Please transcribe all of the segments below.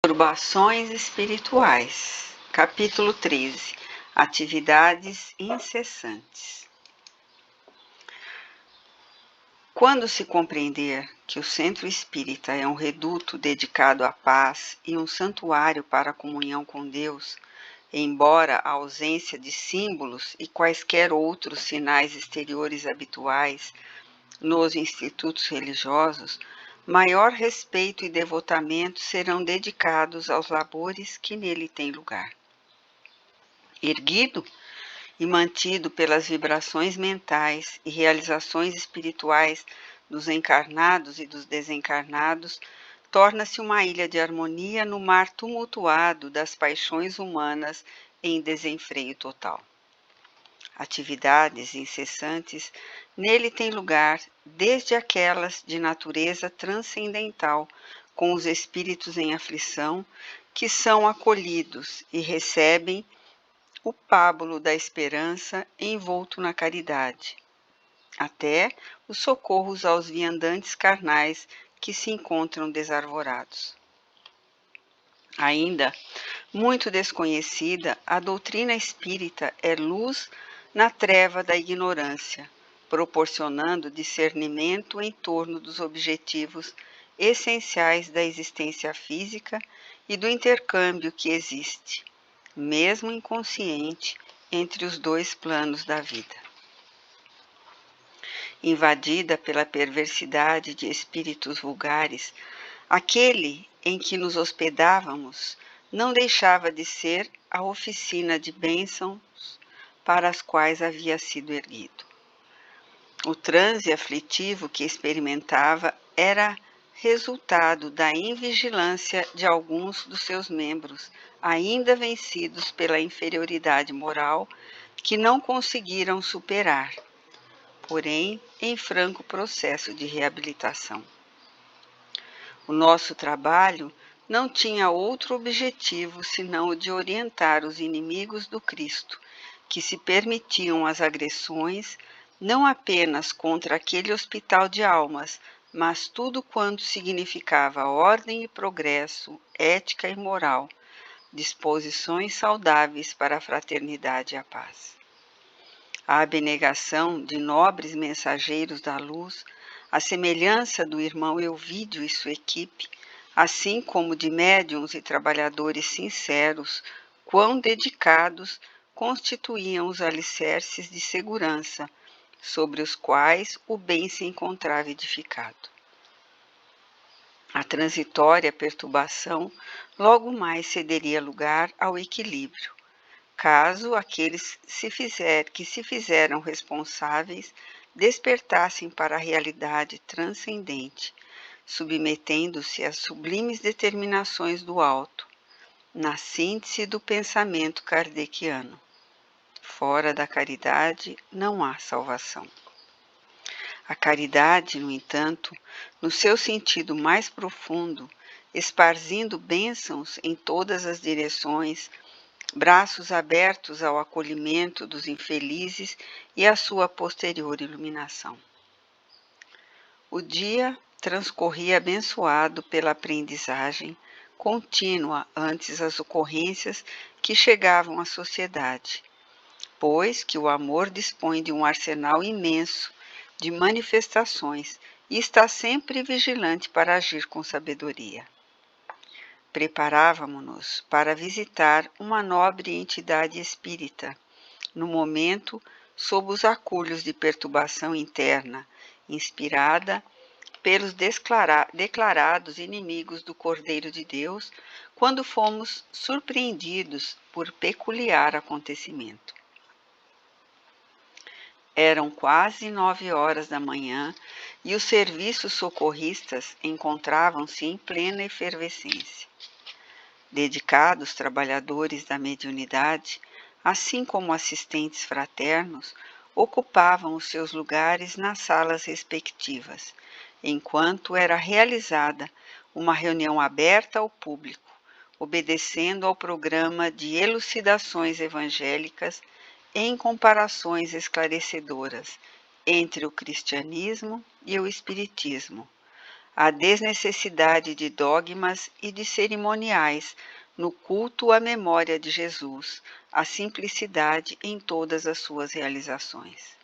Perturbações espirituais. Capítulo 13. Atividades incessantes. Quando se compreender que o centro espírita é um reduto dedicado à paz e um santuário para a comunhão com Deus, embora a ausência de símbolos e quaisquer outros sinais exteriores habituais nos institutos religiosos, maior respeito e devotamento serão dedicados aos labores que nele têm lugar. Erguido e mantido pelas vibrações mentais e realizações espirituais dos encarnados e dos desencarnados, torna-se uma ilha de harmonia no mar tumultuado das paixões humanas em desenfreio total. Atividades incessantes nele têm lugar, desde aquelas de natureza transcendental, com os espíritos em aflição, que são acolhidos e recebem o pábulo da esperança envolto na caridade, até os socorros aos viandantes carnais que se encontram desarvorados. Ainda muito desconhecida, a doutrina espírita é luz na treva da ignorância, proporcionando discernimento em torno dos objetivos essenciais da existência física e do intercâmbio que existe, mesmo inconsciente, entre os dois planos da vida. Invadida pela perversidade de espíritos vulgares, aquele em que nos hospedávamos não deixava de ser a oficina de bênçãos para as quais havia sido erguido. O transe aflitivo que experimentava era resultado da invigilância de alguns dos seus membros, ainda vencidos pela inferioridade moral, que não conseguiram superar, porém em franco processo de reabilitação. O nosso trabalho não tinha outro objetivo senão o de orientar os inimigos do Cristo, que se permitiam as agressões, não apenas contra aquele hospital de almas, mas tudo quanto significava ordem e progresso, ética e moral, disposições saudáveis para a fraternidade e a paz. A abnegação de nobres mensageiros da luz, a semelhança do irmão Elvídio e sua equipe, assim como de médiuns e trabalhadores sinceros, quão dedicados, constituíam os alicerces de segurança, sobre os quais o bem se encontrava edificado. A transitória perturbação logo mais cederia lugar ao equilíbrio, caso aqueles que se fizeram responsáveis despertassem para a realidade transcendente, submetendo-se às sublimes determinações do alto, na síntese do pensamento kardeciano. Fora da caridade não há salvação. A caridade, no entanto, no seu sentido mais profundo, esparzindo bênçãos em todas as direções, braços abertos ao acolhimento dos infelizes e à sua posterior iluminação. O dia transcorria abençoado pela aprendizagem contínua ante as ocorrências que chegavam à sociedade, pois que o amor dispõe de um arsenal imenso de manifestações e está sempre vigilante para agir com sabedoria. Preparávamo-nos para visitar uma nobre entidade espírita, no momento sob os acúlios de perturbação interna, inspirada pelos declarados inimigos do Cordeiro de Deus, quando fomos surpreendidos por peculiar acontecimento. Eram quase 9 horas da manhã e os serviços socorristas encontravam-se em plena efervescência. Dedicados trabalhadores da mediunidade, assim como assistentes fraternos, ocupavam os seus lugares nas salas respectivas, enquanto era realizada uma reunião aberta ao público, obedecendo ao programa de elucidações evangélicas em comparações esclarecedoras entre o cristianismo e o espiritismo, a desnecessidade de dogmas e de cerimoniais no culto à memória de Jesus, a simplicidade em todas as suas realizações.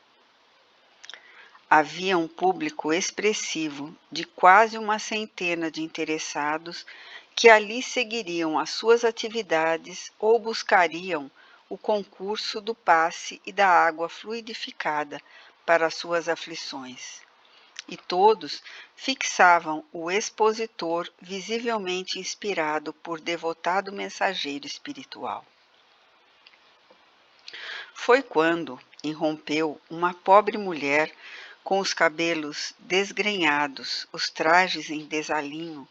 Havia um público expressivo de quase uma centena de interessados que ali seguiriam as suas atividades ou buscariam o concurso do passe e da água fluidificada para suas aflições. E todos fixavam o expositor visivelmente inspirado por devotado mensageiro espiritual. Foi quando irrompeu uma pobre mulher com os cabelos desgrenhados, os trajes em desalinho,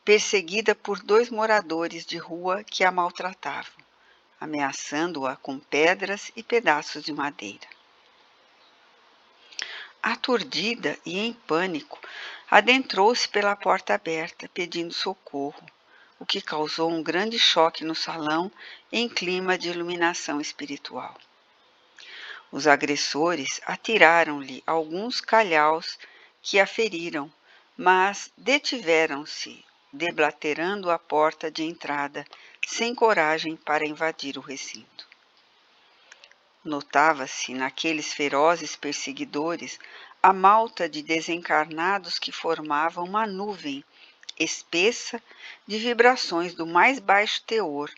perseguida por 2 moradores de rua que a maltratavam, ameaçando-a com pedras e pedaços de madeira. Aturdida e em pânico, adentrou-se pela porta aberta, pedindo socorro, o que causou um grande choque no salão em clima de iluminação espiritual. Os agressores atiraram-lhe alguns calhaus que a feriram, mas detiveram-se, deblaterando a porta de entrada, sem coragem para invadir o recinto. Notava-se naqueles ferozes perseguidores a malta de desencarnados que formavam uma nuvem espessa de vibrações do mais baixo teor,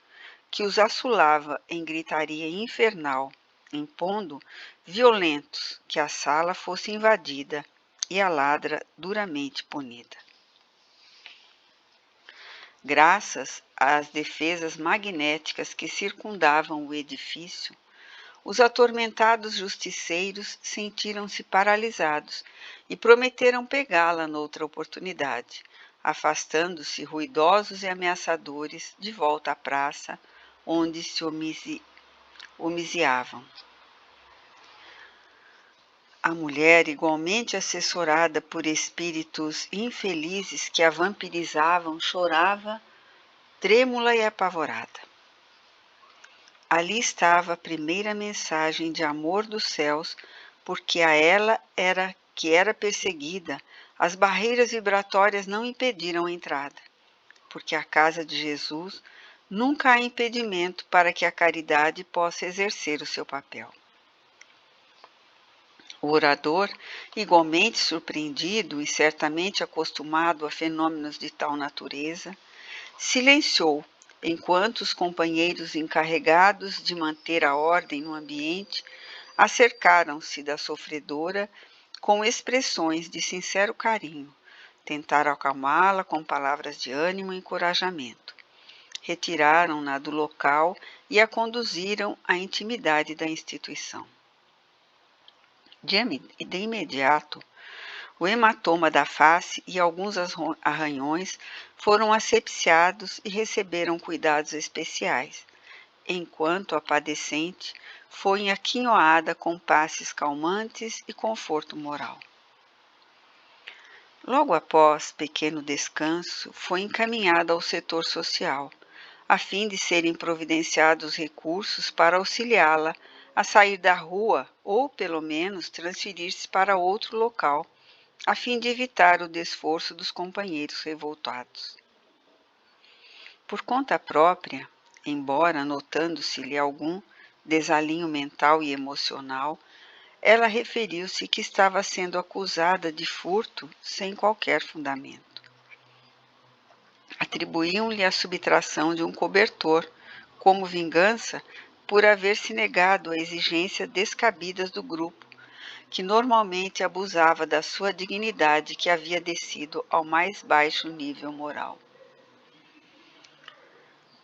que os assolava em gritaria infernal, impondo violentos que a sala fosse invadida e a ladra duramente punida. Graças às defesas magnéticas que circundavam o edifício, os atormentados justiceiros sentiram-se paralisados e prometeram pegá-la noutra oportunidade, afastando-se ruidosos e ameaçadores de volta à praça, onde se homiziavam. A mulher, igualmente assessorada por espíritos infelizes que a vampirizavam, chorava, trêmula e apavorada. Ali estava a primeira mensagem de amor dos céus, porque a ela que era perseguida, as barreiras vibratórias não impediram a entrada, porque a casa de Jesus nunca há impedimento para que a caridade possa exercer o seu papel. O orador, igualmente surpreendido e certamente acostumado a fenômenos de tal natureza, silenciou enquanto os companheiros encarregados de manter a ordem no ambiente acercaram-se da sofredora com expressões de sincero carinho, tentaram acalmá-la com palavras de ânimo e encorajamento. Retiraram-na do local e a conduziram à intimidade da instituição. De imediato, o hematoma da face e alguns arranhões foram asepsiados e receberam cuidados especiais, enquanto a padecente foi aquinhoada com passes calmantes e conforto moral. Logo após pequeno descanso, foi encaminhada ao setor social, a fim de serem providenciados recursos para auxiliá-la a sair da rua ou, pelo menos, transferir-se para outro local, a fim de evitar o desforço dos companheiros revoltados. Por conta própria, embora notando-se-lhe algum desalinho mental e emocional, ela referiu-se que estava sendo acusada de furto sem qualquer fundamento. Atribuíam-lhe a subtração de um cobertor, como vingança por haver se negado à exigência descabidas do grupo, que normalmente abusava da sua dignidade que havia descido ao mais baixo nível moral.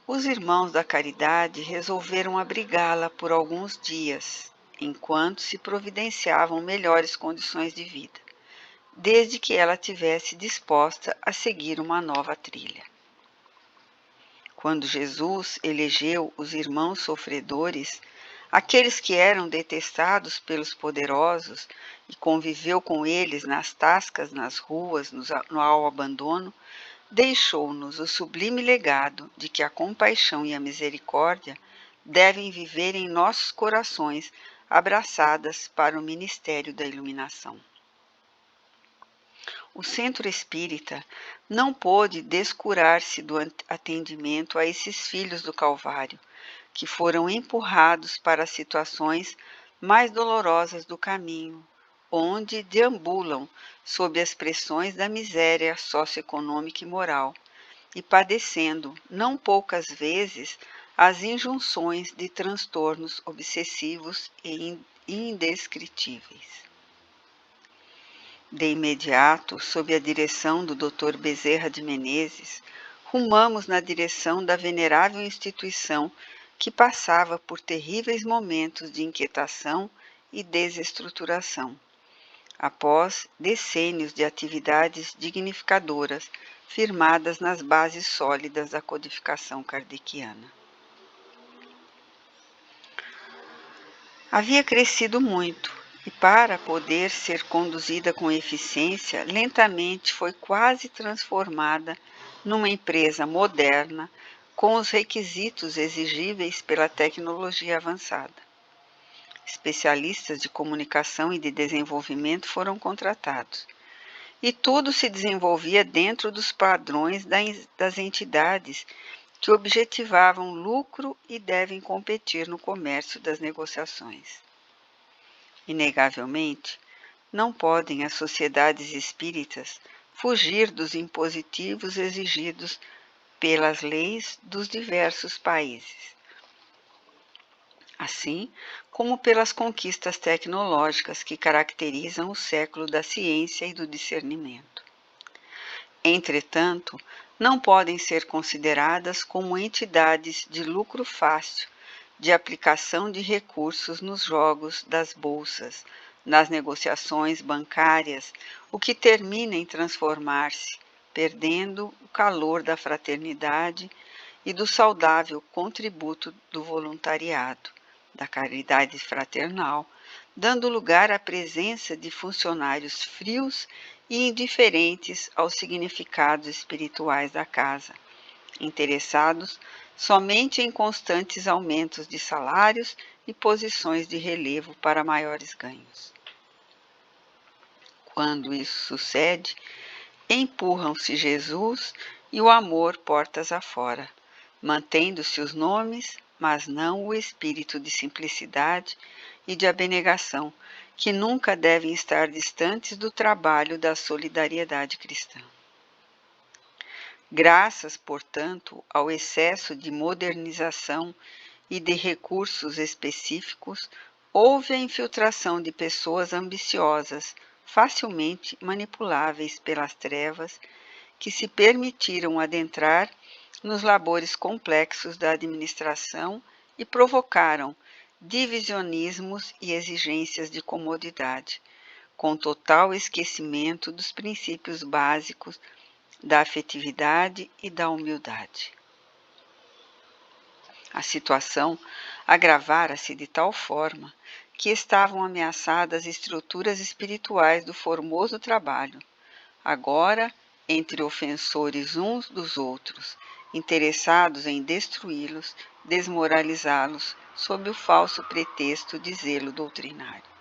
Os irmãos da caridade resolveram abrigá-la por alguns dias, enquanto se providenciavam melhores condições de vida, desde que ela tivesse disposta a seguir uma nova trilha. Quando Jesus elegeu os irmãos sofredores, aqueles que eram detestados pelos poderosos, e conviveu com eles nas tascas, nas ruas, ao abandono, deixou-nos o sublime legado de que a compaixão e a misericórdia devem viver em nossos corações, abraçadas para o ministério da iluminação. o centro espírita não pôde descurar-se do atendimento a esses filhos do Calvário, que foram empurrados para as situações mais dolorosas do caminho, onde deambulam sob as pressões da miséria socioeconômica e moral, e padecendo, não poucas vezes, as injunções de transtornos obsessivos e indescritíveis. De imediato, sob a direção do Dr. Bezerra de Menezes, rumamos na direção da venerável instituição que passava por terríveis momentos de inquietação e desestruturação, após decênios de atividades dignificadoras firmadas nas bases sólidas da codificação kardeciana. Havia crescido muito e, para poder ser conduzida com eficiência, lentamente foi quase transformada numa empresa moderna com os requisitos exigíveis pela tecnologia avançada. Especialistas de comunicação e de desenvolvimento foram contratados, e tudo se desenvolvia dentro dos padrões das entidades que objetivavam lucro e devem competir no comércio das negociações. Inegavelmente, não podem as sociedades espíritas fugir dos impositivos exigidos pelas leis dos diversos países, assim como pelas conquistas tecnológicas que caracterizam o século da ciência e do discernimento. Entretanto, não podem ser consideradas como entidades de lucro fácil, de aplicação de recursos nos jogos das bolsas, nas negociações bancárias, o que termina em transformar-se, perdendo o calor da fraternidade e do saudável contributo do voluntariado, da caridade fraternal, dando lugar à presença de funcionários frios e indiferentes aos significados espirituais da casa, interessados somente em constantes aumentos de salários e posições de relevo para maiores ganhos. Quando isso sucede, empurram-se Jesus e o amor portas afora, mantendo-se os nomes, mas não o espírito de simplicidade e de abnegação, que nunca devem estar distantes do trabalho da solidariedade cristã. Graças, portanto, ao excesso de modernização e de recursos específicos, houve a infiltração de pessoas ambiciosas, facilmente manipuláveis pelas trevas, que se permitiram adentrar nos labores complexos da administração e provocaram divisionismos e exigências de comodidade, com total esquecimento dos princípios básicos da afetividade e da humildade. A situação agravara-se de tal forma que estavam ameaçadas estruturas espirituais do formoso trabalho, agora entre ofensores uns dos outros, interessados em destruí-los, desmoralizá-los, sob o falso pretexto de zelo doutrinário.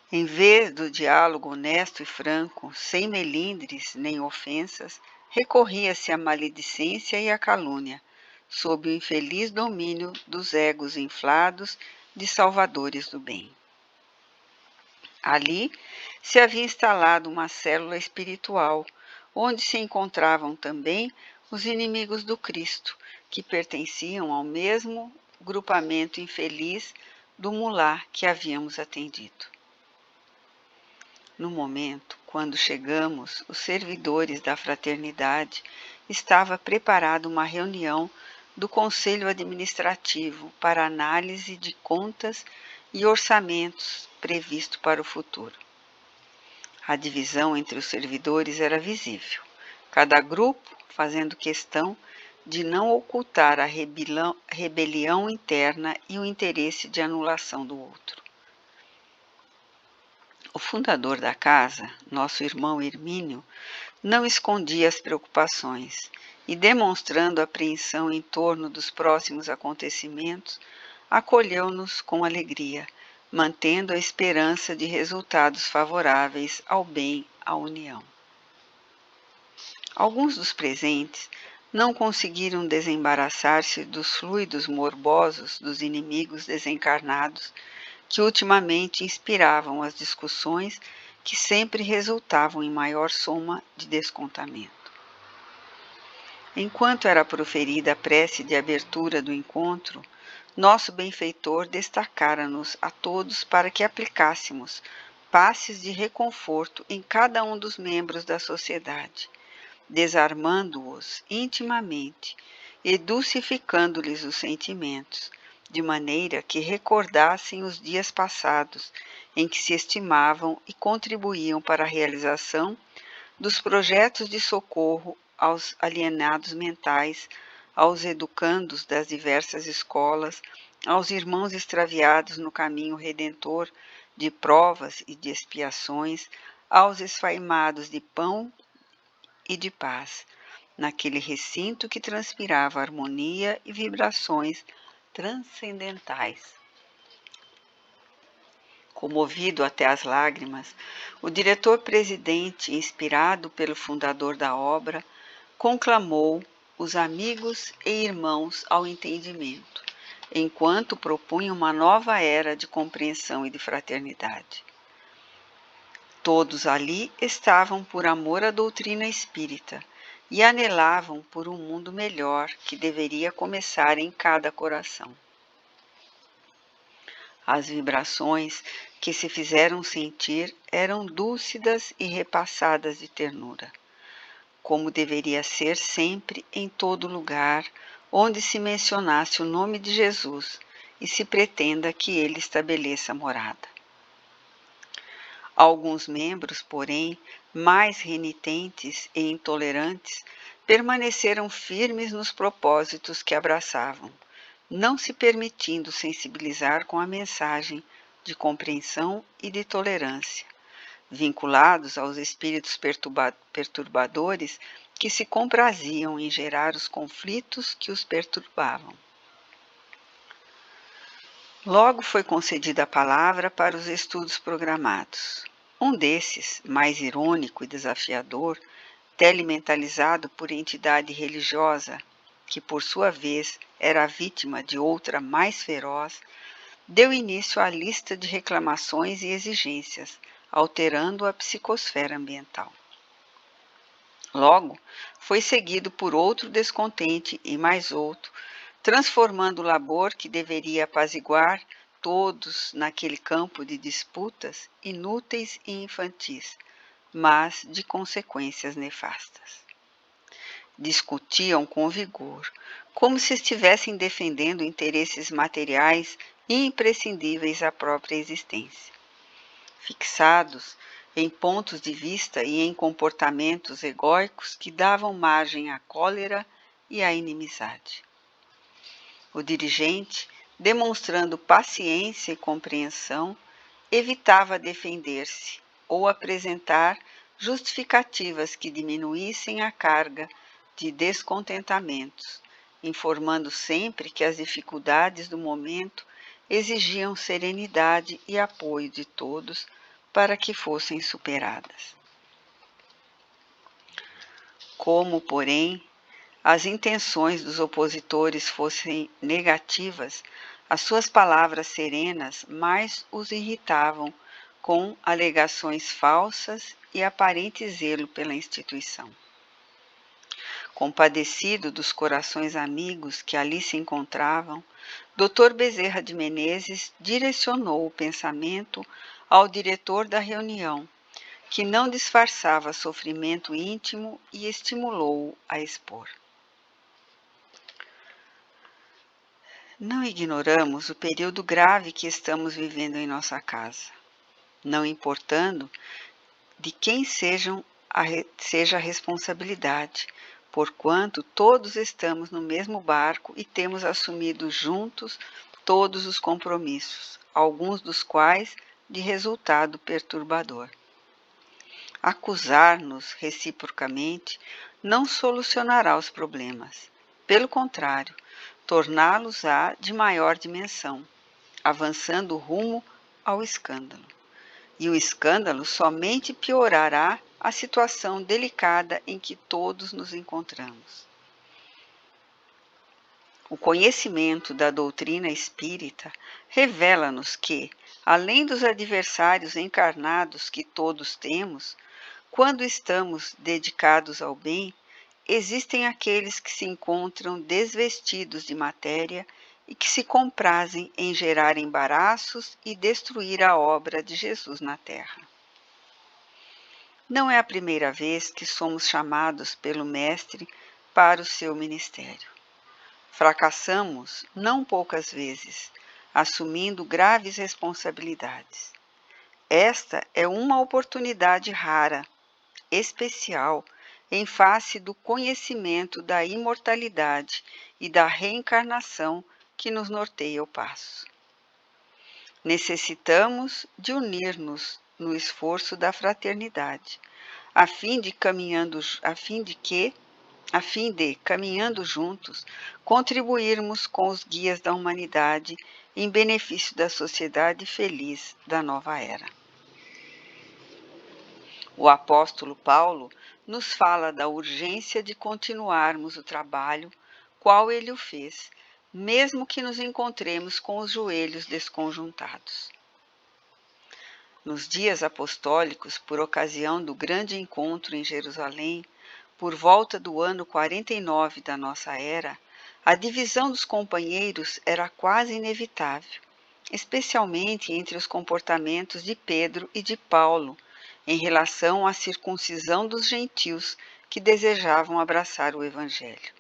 Em vez do diálogo honesto e franco, sem melindres nem ofensas, recorria-se à maledicência e à calúnia, sob o infeliz domínio dos egos inflados de salvadores do bem. Ali se havia instalado uma célula espiritual, onde se encontravam também os inimigos do Cristo, que pertenciam ao mesmo grupamento infeliz do mulá que havíamos atendido. No momento, quando chegamos, os servidores da fraternidade estava preparada uma reunião do Conselho Administrativo para análise de contas e orçamentos previsto para o futuro. A divisão entre os servidores era visível, cada grupo fazendo questão de não ocultar a rebelião interna e o interesse de anulação do outro. O fundador da casa, nosso irmão Hermínio, não escondia as preocupações e, demonstrando apreensão em torno dos próximos acontecimentos, acolheu-nos com alegria, mantendo a esperança de resultados favoráveis ao bem, à união. Alguns dos presentes não conseguiram desembaraçar-se dos fluidos morbosos dos inimigos desencarnados que ultimamente inspiravam as discussões que sempre resultavam em maior soma de descontamento. Enquanto era proferida a prece de abertura do encontro, nosso benfeitor destacara-nos a todos para que aplicássemos passes de reconforto em cada um dos membros da sociedade, desarmando-os intimamente e dulcificando-lhes os sentimentos, de maneira que recordassem os dias passados em que se estimavam e contribuíam para a realização dos projetos de socorro aos alienados mentais, aos educandos das diversas escolas, aos irmãos extraviados no caminho redentor de provas e de expiações, aos esfaimados de pão e de paz, naquele recinto que transpirava harmonia e vibrações transcendentais. Comovido até as lágrimas, o diretor-presidente, inspirado pelo fundador da obra, conclamou os amigos e irmãos ao entendimento, enquanto propunha uma nova era de compreensão e de fraternidade. Todos ali estavam por amor à doutrina espírita e anelavam por um mundo melhor que deveria começar em cada coração. As vibrações que se fizeram sentir eram dúlcidas e repassadas de ternura, como deveria ser sempre em todo lugar onde se mencionasse o nome de Jesus e se pretenda que ele estabeleça morada. Alguns membros, porém, mais renitentes e intolerantes, permaneceram firmes nos propósitos que abraçavam, não se permitindo sensibilizar com a mensagem de compreensão e de tolerância, vinculados aos espíritos perturbadores que se compraziam em gerar os conflitos que os perturbavam. Logo foi concedida a palavra para os estudos programados. Um desses, mais irônico e desafiador, telementalizado por entidade religiosa, que por sua vez era vítima de outra mais feroz, deu início à lista de reclamações e exigências, alterando a psicosfera ambiental. Logo, foi seguido por outro descontente e mais outro, transformando o labor que deveria apaziguar todos naquele campo de disputas inúteis e infantis, mas de consequências nefastas. Discutiam com vigor, como se estivessem defendendo interesses materiais imprescindíveis à própria existência. Fixados em pontos de vista e em comportamentos egóicos que davam margem à cólera e à inimizade. O dirigente, demonstrando paciência e compreensão, evitava defender-se ou apresentar justificativas que diminuíssem a carga de descontentamentos, informando sempre que as dificuldades do momento exigiam serenidade e apoio de todos para que fossem superadas. Como, porém, as intenções dos opositores fossem negativas, as suas palavras serenas mais os irritavam com alegações falsas e aparente zelo pela instituição. Compadecido dos corações amigos que ali se encontravam, Dr. Bezerra de Menezes direcionou o pensamento ao diretor da reunião, que não disfarçava sofrimento íntimo e estimulou-o a expor. Não ignoramos o período grave que estamos vivendo em nossa casa, não importando de quem seja a responsabilidade, porquanto todos estamos no mesmo barco e temos assumido juntos todos os compromissos, alguns dos quais de resultado perturbador. Acusar-nos reciprocamente não solucionará os problemas. Pelo contrário, torná-los-á de maior dimensão, avançando rumo ao escândalo. E o escândalo somente piorará a situação delicada em que todos nos encontramos. O conhecimento da doutrina espírita revela-nos que, além dos adversários encarnados que todos temos, quando estamos dedicados ao bem, existem aqueles que se encontram desvestidos de matéria e que se comprazem em gerar embaraços e destruir a obra de Jesus na Terra. Não é a primeira vez que somos chamados pelo Mestre para o seu ministério. Fracassamos não poucas vezes, assumindo graves responsabilidades. Esta é uma oportunidade rara, especial, em face do conhecimento da imortalidade e da reencarnação que nos norteia o passo. Necessitamos de unir-nos no esforço da fraternidade, a fim de, caminhando juntos, contribuirmos com os guias da humanidade em benefício da sociedade feliz da nova era. O apóstolo Paulo nos fala da urgência de continuarmos o trabalho, qual ele o fez, mesmo que nos encontremos com os joelhos desconjuntados. Nos dias apostólicos, por ocasião do grande encontro em Jerusalém, por volta do ano 49 da nossa era, a divisão dos companheiros era quase inevitável, especialmente entre os comportamentos de Pedro e de Paulo, em relação à circuncisão dos gentios que desejavam abraçar o Evangelho.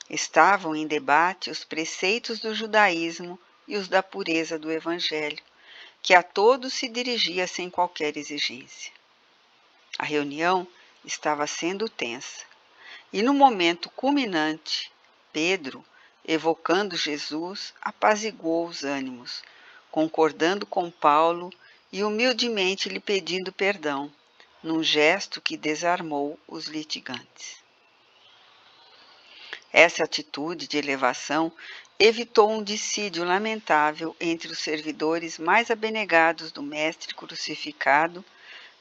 Estavam em debate os preceitos do judaísmo e os da pureza do Evangelho, que a todos se dirigia sem qualquer exigência. A reunião estava sendo tensa, e no momento culminante, Pedro, evocando Jesus, apaziguou os ânimos, concordando com Paulo e humildemente lhe pedindo perdão, num gesto que desarmou os litigantes. Essa atitude de elevação evitou um dissídio lamentável entre os servidores mais abnegados do Mestre crucificado,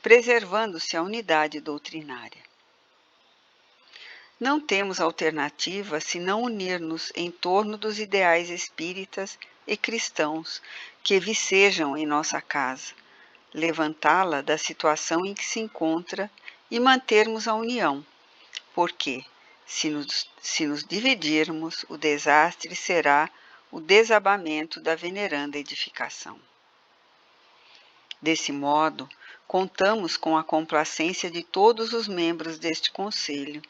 preservando-se a unidade doutrinária. Não temos alternativa senão unir-nos em torno dos ideais espíritas e cristãos que vicejam em nossa casa, levantá-la da situação em que se encontra e mantermos a união, porque, se nos dividirmos, o desastre será o desabamento da veneranda edificação. Desse modo, contamos com a complacência de todos os membros deste conselho,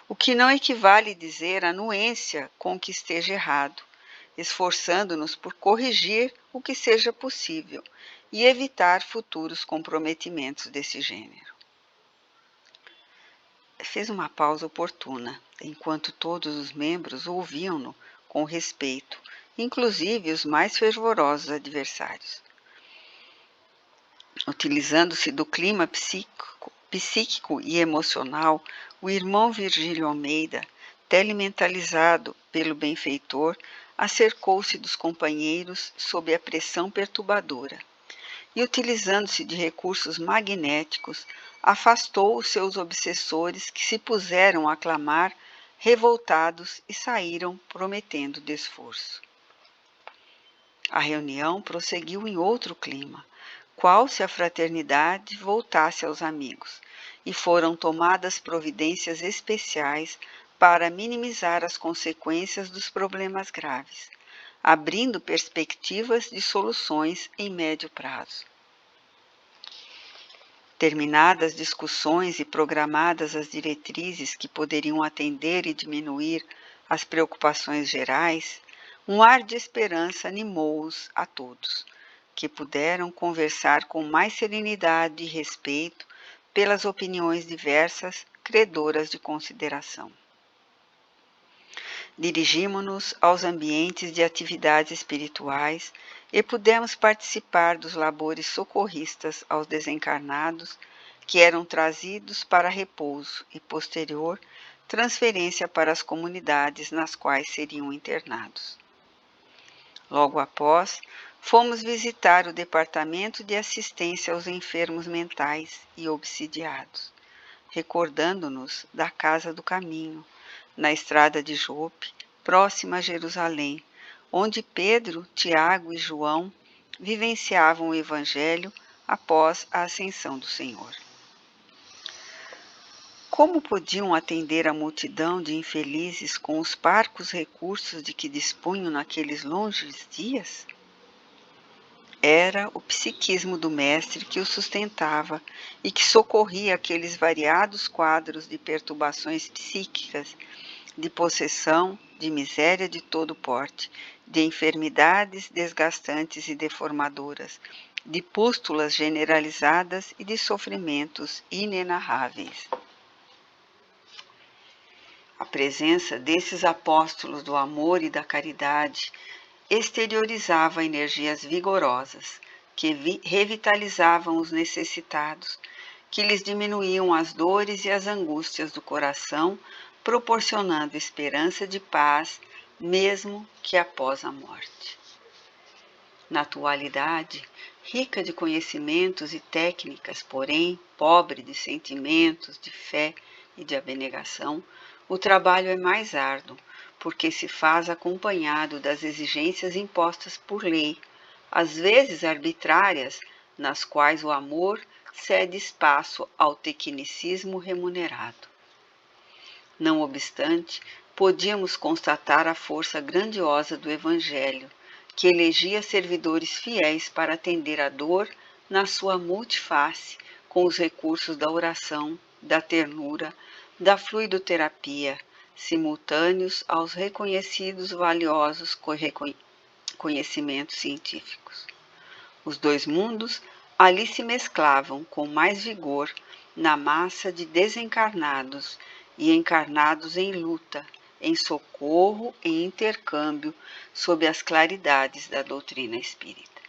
o que não equivale dizer anuência com o que esteja errado, esforçando-nos por corrigir o que seja possível e evitar futuros comprometimentos desse gênero. Fez uma pausa oportuna, enquanto todos os membros ouviam-no com respeito, inclusive os mais fervorosos adversários. Utilizando-se do clima psíquico e emocional, o irmão Virgílio Almeida, telementalizado pelo benfeitor, acercou-se dos companheiros sob a pressão perturbadora e, utilizando-se de recursos magnéticos, afastou os seus obsessores que se puseram a clamar, revoltados, e saíram prometendo desforço. A reunião prosseguiu em outro clima, qual se a fraternidade voltasse aos amigos, e foram tomadas providências especiais para minimizar as consequências dos problemas graves, abrindo perspectivas de soluções em médio prazo. Terminadas discussões e programadas as diretrizes que poderiam atender e diminuir as preocupações gerais, um ar de esperança animou-os a todos, que puderam conversar com mais serenidade e respeito pelas opiniões diversas, credoras de consideração. Dirigimo-nos aos ambientes de atividades espirituais e pudemos participar dos labores socorristas aos desencarnados que eram trazidos para repouso e posterior transferência para as comunidades nas quais seriam internados. Logo após, fomos visitar o Departamento de Assistência aos Enfermos Mentais e Obsidiados, recordando-nos da Casa do Caminho, na estrada de Jope, próxima a Jerusalém, onde Pedro, Tiago e João vivenciavam o Evangelho após a ascensão do Senhor. Como podiam atender a multidão de infelizes com os parcos recursos de que dispunham naqueles longes dias? Era o psiquismo do mestre que o sustentava e que socorria aqueles variados quadros de perturbações psíquicas, de possessão, de miséria de todo porte, de enfermidades desgastantes e deformadoras, de pústulas generalizadas e de sofrimentos inenarráveis. A presença desses apóstolos do amor e da caridade exteriorizava energias vigorosas que revitalizavam os necessitados, que lhes diminuíam as dores e as angústias do coração, proporcionando esperança de paz, mesmo que após a morte. Na atualidade, rica de conhecimentos e técnicas, porém pobre de sentimentos, de fé e de abnegação, o trabalho é mais árduo, porque se faz acompanhado das exigências impostas por lei, às vezes arbitrárias, nas quais o amor cede espaço ao tecnicismo remunerado. Não obstante, podíamos constatar a força grandiosa do Evangelho, que elegia servidores fiéis para atender a dor na sua multiface, com os recursos da oração, da ternura, da fluidoterapia, simultâneos aos reconhecidos valiosos conhecimentos científicos. Os dois mundos ali se mesclavam com mais vigor na massa de desencarnados e encarnados em luta, em socorro e intercâmbio sob as claridades da doutrina espírita.